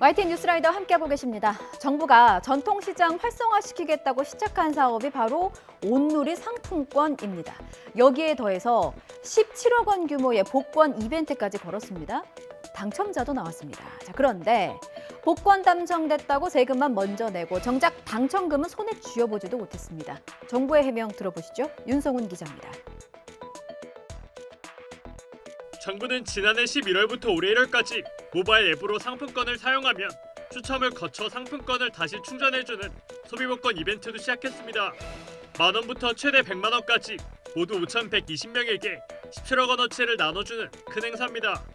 YTN 뉴스라이더 함께하고 계십니다. 정부가 전통시장 활성화시키겠다고 시작한 사업이 바로 온누리 상품권입니다. 여기에 더해서 17억 원 규모의 복권 이벤트까지 걸었습니다. 당첨자도 나왔습니다. 자, 그런데 복권 당첨됐다고 세금만 먼저 내고 정작 당첨금은 손에 쥐어보지도 못했습니다. 정부의 해명 들어보시죠. 윤성훈 기자입니다. 정부는 지난해 11월부터 올해 1월까지 모바일 앱으로 상품권을 사용하면 추첨을 거쳐 상품권을 다시 충전해주는 소비복권 이벤트도 시작했습니다. 만 원부터 최대 100만 원까지 모두 5,120명에게 17억 원어치를 나눠주는 큰 행사입니다.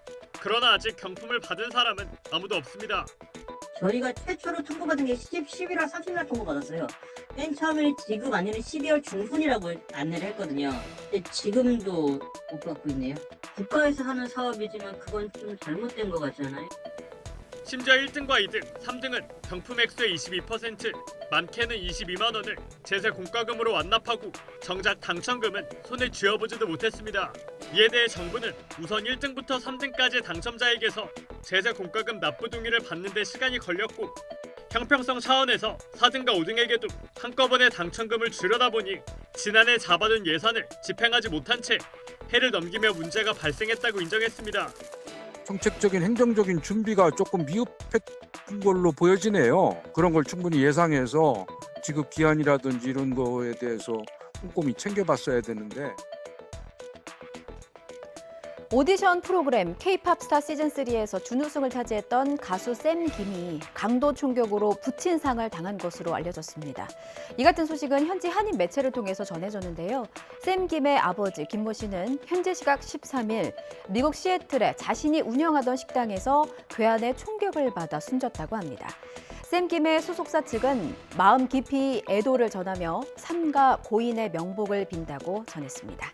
그러나 아직 경품을 받은 사람은 아무도 없습니다. 저희가 최초로 통보받은 게 11월 30일 통보받았어요. 맨 처음에 지급 안내는 12월 중순이라고 안내를 했거든요. 근데 지금도 못 받고 있네요. 국가에서 하는 사업이지만 그건 좀 잘못된 것 같잖아요. 심지어 1등과 2등, 3등은 경품 액수의 22%, 많게는 22만 원을 제세 공과금으로 완납하고 정작 당첨금은 손에 쥐어보지도 못했습니다. 이에 대해 정부는 우선 1등부터 3등까지의 당첨자에게서 제세 공과금 납부 동의를 받는 데 시간이 걸렸고 형평성 차원에서 4등과 5등에게도 한꺼번에 당첨금을 주려다 보니 지난해 잡아둔 예산을 집행하지 못한 채 해를 넘기며 문제가 발생했다고 인정했습니다. 정책적인 행정적인 준비가 조금 미흡했던 걸로 보여지네요. 그런 걸 충분히 예상해서 지급 기한이라든지 이런 거에 대해서 꼼꼼히 챙겨봤어야 되는데. 오디션 프로그램 K-팝 스타 시즌3에서 준우승을 차지했던 가수 샘 김이 강도 총격으로 부친상을 당한 것으로 알려졌습니다. 이 같은 소식은 현지 한인 매체를 통해서 전해졌는데요. 샘 김의 아버지 김모 씨는 현지 시각 13일 미국 시애틀에 자신이 운영하던 식당에서 괴한의 총격을 받아 숨졌다고 합니다. 샘 김의 소속사 측은 마음 깊이 애도를 전하며 삼가 고인의 명복을 빈다고 전했습니다.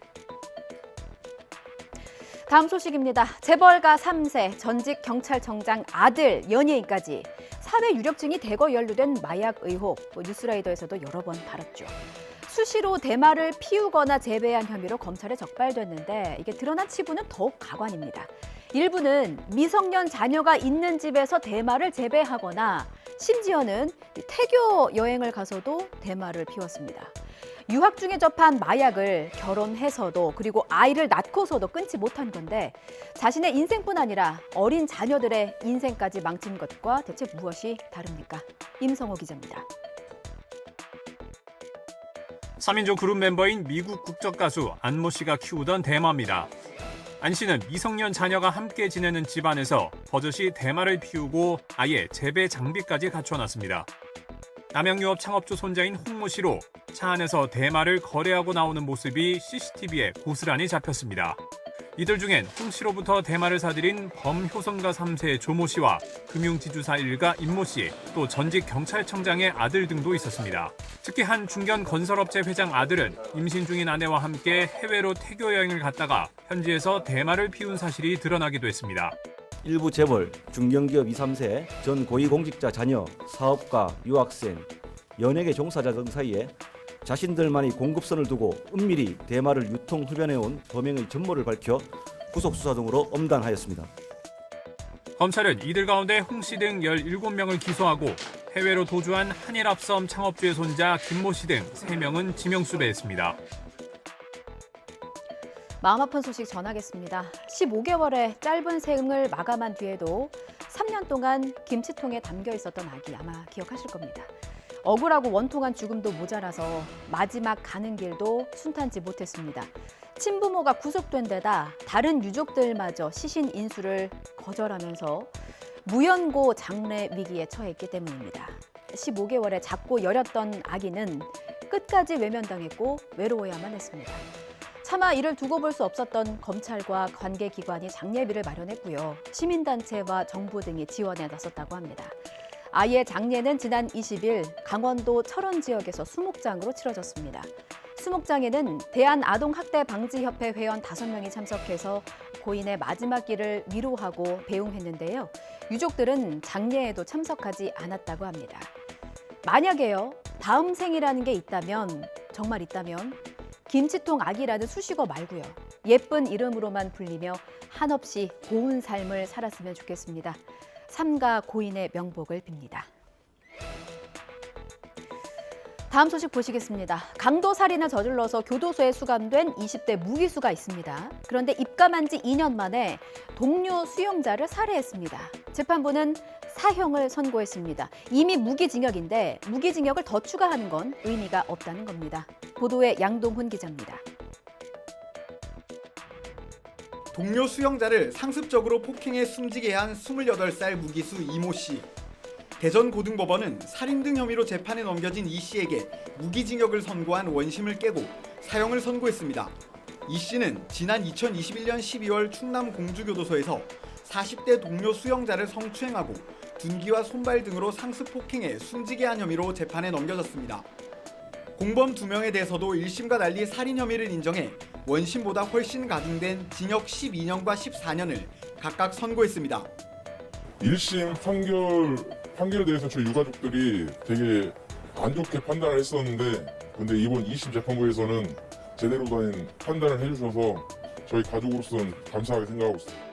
다음 소식입니다. 재벌가 3세, 전직 경찰청장 아들, 연예인까지 사회 유력증이 대거 연루된 마약 의혹, 뉴스라이더에서도 여러 번 다뤘죠. 수시로 대마를 피우거나 재배한 혐의로 검찰에 적발됐는데 이게 드러난 치부는 더욱 가관입니다. 일부는 미성년 자녀가 있는 집에서 대마를 재배하거나 심지어는 태교 여행을 가서도 대마를 피웠습니다. 유학 중에 접한 마약을 결혼해서도 그리고 아이를 낳고서도 끊지 못한 건데 자신의 인생뿐 아니라 어린 자녀들의 인생까지 망친 것과 대체 무엇이 다릅니까? 임성호 기자입니다. 3인조 그룹 멤버인 미국 국적 가수 안모 씨가 키우던 대마입니다. 안 씨는 미성년 자녀가 함께 지내는 집안에서 버젓이 대마를 피우고 아예 재배 장비까지 갖춰놨습니다. 남양유업 창업주 손자인 홍모 씨로 차 안에서 대마를 거래하고 나오는 모습이 CCTV에 고스란히 잡혔습니다. 이들 중엔 홍 씨로부터 대마를 사들인 범효성가 3세 조모 씨와 금융지주사 일가 임모 씨, 또 전직 경찰청장의 아들 등도 있었습니다. 특히 한 중견 건설업체 회장 아들은 임신 중인 아내와 함께 해외로 태교 여행을 갔다가 현지에서 대마를 피운 사실이 드러나기도 했습니다. 일부 재벌, 중견기업 2, 3세, 전 고위공직자 자녀, 사업가, 유학생, 연예계 종사자 등 사이에 자신들만의 공급선을 두고 은밀히 대마를 유통 흡연해온 범행의 전모를 밝혀 구속 수사 등으로 엄단하였습니다. 검찰은 이들 가운데 홍 씨 등 17명을 기소하고 해외로 도주한 한일합섬 창업주의 손자 김모 씨 등 3명은 지명수배했습니다. 마음 아픈 소식 전하겠습니다. 15개월의 짧은 생을 마감한 뒤에도 3년 동안 김치통에 담겨 있었던 아기 아마 기억하실 겁니다. 억울하고 원통한 죽음도 모자라서 마지막 가는 길도 순탄치 못했습니다. 친부모가 구속된 데다 다른 유족들마저 시신 인수를 거절하면서 무연고 장례 위기에 처했기 때문입니다. 15개월의 작고 여렸던 아기는 끝까지 외면당했고 외로워야만 했습니다. 차마 이를 두고 볼 수 없었던 검찰과 관계기관이 장례비를 마련했고요. 시민단체와 정부 등이 지원에 나섰다고 합니다. 아이의 장례는 지난 20일 강원도 철원 지역에서 수목장으로 치러졌습니다. 수목장에는 대한아동학대방지협회 회원 5명이 참석해서 고인의 마지막 길을 위로하고 배웅했는데요. 유족들은 장례에도 참석하지 않았다고 합니다. 만약에요, 다음 생이라는 게 있다면, 정말 있다면 김치통 아기라는 수식어 말고요. 예쁜 이름으로만 불리며 한없이 고운 삶을 살았으면 좋겠습니다. 삼가 고인의 명복을 빕니다. 다음 소식 보시겠습니다. 강도 살인을 저질러서 교도소에 수감된 20대 무기수가 있습니다. 그런데 입감한 지 2년 만에 동료 수용자를 살해했습니다. 재판부는 사형을 선고했습니다. 이미 무기징역인데 무기징역을 더 추가하는 건 의미가 없다는 겁니다. 보도에 양동훈 기자입니다. 동료 수용자를 상습적으로 폭행해 숨지게 한 28살 무기수 이모 씨. 대전고등법원은 살인 등 혐의로 재판에 넘겨진 이 씨에게 무기징역을 선고한 원심을 깨고 사형을 선고했습니다. 이 씨는 지난 2021년 12월 충남 공주교도소에서 40대 동료 수용자를 성추행하고 둔기와 손발 등으로 상습 폭행해 숨지게 한 혐의로 재판에 넘겨졌습니다. 공범 2명에 대해서도 1심과 달리 살인 혐의를 인정해 원심보다 훨씬 가중된 징역 12년과 14년을 각각 선고했습니다. 1심 판결에 대해서 저희 유가족들이 되게 안 좋게 판단을 했었는데, 근데 이번 2심 재판부에서는 제대로 된 판단을 해주셔서 저희 가족으로서는 감사하게 생각하고 있습니다.